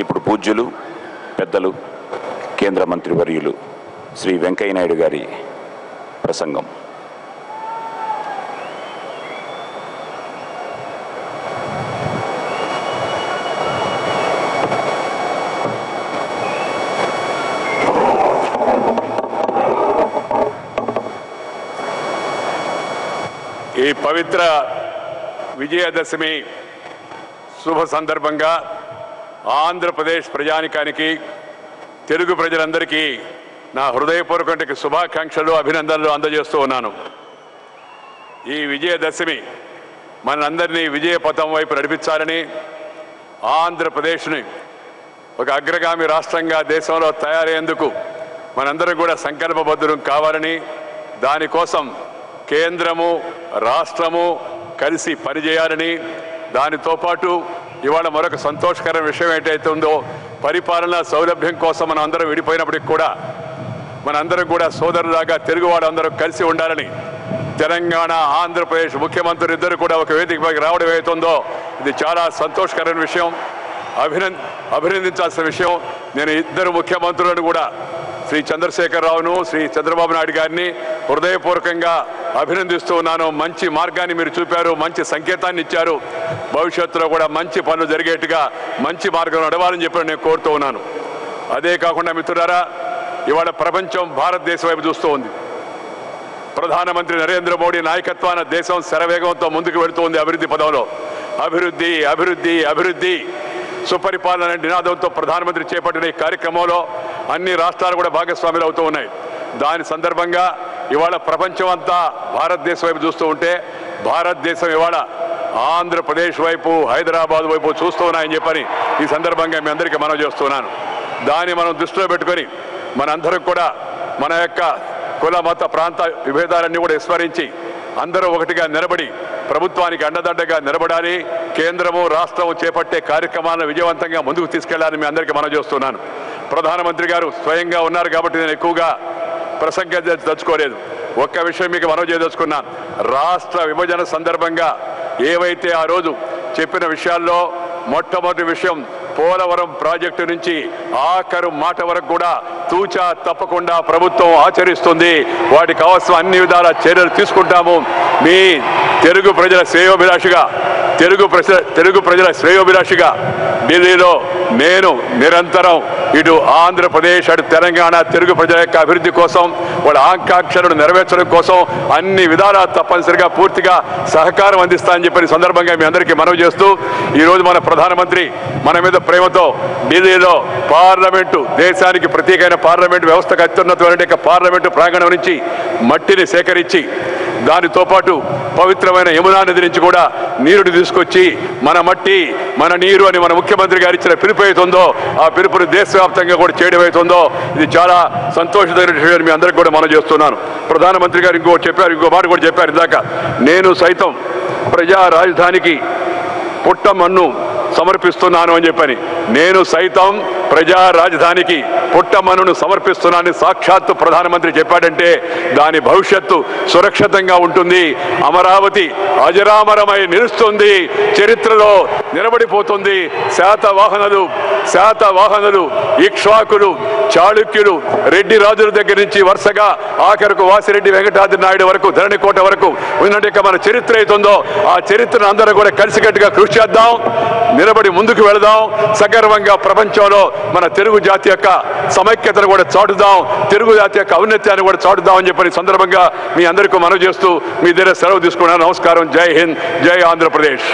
ఇప్పుడు పూజ్యులు పెద్దలు కేంద్ర మంత్రివర్యులు శ్రీ వెంకయ్య నాయుడు గారి ప్రసంగం. ఈ పవిత్ర విజయదశమి శుభ సందర్భంగా ఆంధ్రప్రదేశ్ ప్రజానికానికి తెలుగు ప్రజలందరికీ నా హృదయపూర్వక శుభాకాంక్షలు అభినందనలు అందజేస్తూ ఉన్నాను. ఈ విజయదశమి మనందరినీ విజయపథం వైపు నడిపించాలని, ఆంధ్రప్రదేశ్ని ఒక అగ్రగామి రాష్ట్రంగా దేశంలో తయారయ్యేందుకు మనందరం కూడా సంకల్పబద్ధులం కావాలని, దానికోసం కేంద్రము రాష్ట్రము కలిసి పనిచేయాలని, దానితో పాటు ఇవాళ మరొక సంతోషకర విషయం ఏంటైతే ఉందో, పరిపాలనా సౌలభ్యం కోసం మనం అందరం విడిపోయినప్పటికి కూడా మనందరం కూడా సోదరులాగా తెలుగు వాళ్ళందరూ కలిసి ఉండాలని తెలంగాణ ఆంధ్రప్రదేశ్ ముఖ్యమంత్రులు ఇద్దరు కూడా ఒక వేదికపైకి రావడం ఏదైతుందో ఇది చాలా సంతోషకరమైన విషయం, అభినందించాల్సిన విషయం. నేను ఇద్దరు ముఖ్యమంత్రులను కూడా శ్రీ చంద్రశేఖరరావును శ్రీ చంద్రబాబు నాయుడు గారిని హృదయపూర్వకంగా అభినందిస్తూ ఉన్నాను. మంచి మార్గాన్ని మీరు చూపారు, మంచి సంకేతాన్ని ఇచ్చారు. భవిష్యత్తులో కూడా మంచి పనులు జరిగేట్టుగా మంచి మార్గం నడవాలని చెప్పి నేను కోరుతూ ఉన్నాను. అదే కాకుండా మిత్రులారా, ఇవాళ ప్రపంచం భారతదేశం వైపు చూస్తూ ఉంది. ప్రధానమంత్రి నరేంద్ర మోడీ నాయకత్వాన దేశం శరవేగంతో ముందుకు వెళుతూ ఉంది అభివృద్ధి పదంలో. అభివృద్ధి అభివృద్ధి అభివృద్ధి సుపరిపాలన నినాదంతో ప్రధానమంత్రి చేపట్టిన ఈ కార్యక్రమంలో అన్ని రాష్ట్రాలు కూడా భాగస్వాములు అవుతూ ఉన్నాయి. దాని సందర్భంగా ఇవాళ ప్రపంచం అంతా భారతదేశం వైపు చూస్తూ ఉంటే, భారతదేశం ఇవాళ ఆంధ్రప్రదేశ్ వైపు హైదరాబాద్ వైపు చూస్తూ ఉన్నాయని చెప్పని ఈ సందర్భంగా మీ అందరికీ మనవి చేస్తున్నాను. దాన్ని మనం దృష్టిలో పెట్టుకొని మనందరం కూడా మన యొక్క కుల మత ప్రాంత విభేదాలన్నీ కూడా విస్మరించి అందరూ ఒకటిగా నిలబడి ప్రభుత్వానికి అండదండగా నిలబడాలి. కేంద్రము రాష్ట్రము చేపట్టే కార్యక్రమాలను విజయవంతంగా ముందుకు తీసుకెళ్లాలని మీ అందరికీ మనవి చేస్తున్నాను. ప్రధానమంత్రి గారు స్వయంగా ఉన్నారు కాబట్టి నేను ఎక్కువగా దచ్చుకోలేదు. ఒక్క విషయం మీకు మనవి చేయదలుచుకున్నాను. రాష్ట్ర విభజన సందర్భంగా ఏవైతే ఆ రోజు చెప్పిన విషయాల్లో మొట్టమొదటి విషయం పోలవరం ప్రాజెక్టు నుంచి ఆఖరు మాట వరకు కూడా తూచా తప్పకుండా ప్రభుత్వం ఆచరిస్తుంది. వాటికి అవసరం అన్ని విధాల చర్యలు తీసుకుంటాము. మీ తెలుగు ప్రజల శ్రేయోభిలాషిగా ఢిల్లీలో నేను నిరంతరం ఇటు ఆంధ్రప్రదేశ్ అటు తెలంగాణ తెలుగు ప్రజల యొక్క అభివృద్ధి కోసం, వాళ్ళ ఆకాంక్షలను నెరవేర్చడం కోసం అన్ని విధాలా తప్పనిసరిగా పూర్తిగా సహకారం అందిస్తానని చెప్పిన సందర్భంగా మీ అందరికీ మనవి చేస్తూ, ఈరోజు మన ప్రధానమంత్రి మన మీద ప్రేమతో ఢిల్లీలో పార్లమెంటు, దేశానికి ప్రత్యేకమైన పార్లమెంటు వ్యవస్థకు అత్యున్నతమైన పార్లమెంటు ప్రాంగణం నుంచి మట్టిని సేకరించి దానితో పాటు పవిత్రమైన యమునా నది నుంచి కూడా నీరుని తీసుకొచ్చి మన మట్టి మన నీరు అని మన ముఖ్యమంత్రి గారు ఇచ్చిన పిలుపు అవుతుందో ఆ పిలుపుని దేశవ్యాప్తంగా కూడా చేయడం అవుతుందో ఇది చాలా సంతోషమైన విషయం మీ అందరికీ కూడా మనం చేస్తున్నాను. ప్రధానమంత్రి గారు ఇంకో మాట కూడా చెప్పారు ఇందాక, నేను సైతం ప్రజా రాజధానికి పుట్టమన్ను సమర్పిస్తున్నాను అని చెప్పని. నేను సైతం ప్రజా రాజధానికి పుట్టమన్నును సమర్పిస్తున్నానని సాక్షాత్తు ప్రధానమంత్రి చెప్పాడంటే దాని భవిష్యత్తు సురక్షితంగా ఉంటుంది. అమరావతి అజరామరమై నిలుస్తుంది, చరిత్రలో నిలబడిపోతుంది. శాతవాహనులు ఇక్ష్వాకులు చాళుక్యులు రెడ్డి రాజుల దగ్గర నుంచి వరుసగా ఆఖరకు వాసిరెడ్డి వెంకటాద్రి నాయుడు వరకు ధరణికోట వరకు ఉన్నట్టు మన చరిత్ర అవుతుందో ఆ చరిత్రను అందరూ కూడా కలిసికట్టుగా కృషి చేద్దాం, నిలబడి ముందుకు వెళదాం. సగర్వంగా ప్రపంచంలో మన తెలుగు జాతి యొక్క సమైక్యతను కూడా చాటుదాం, తెలుగు జాతి యొక్క ఔన్నత్యాన్ని కూడా చాటుదాం అని చెప్పని సందర్భంగా మీ అందరికీ మనవి చేస్తూ మీ దగ్గర సెలవు తీసుకున్నాను. నమస్కారం. జై హింద్, జై ఆంధ్రప్రదేశ్.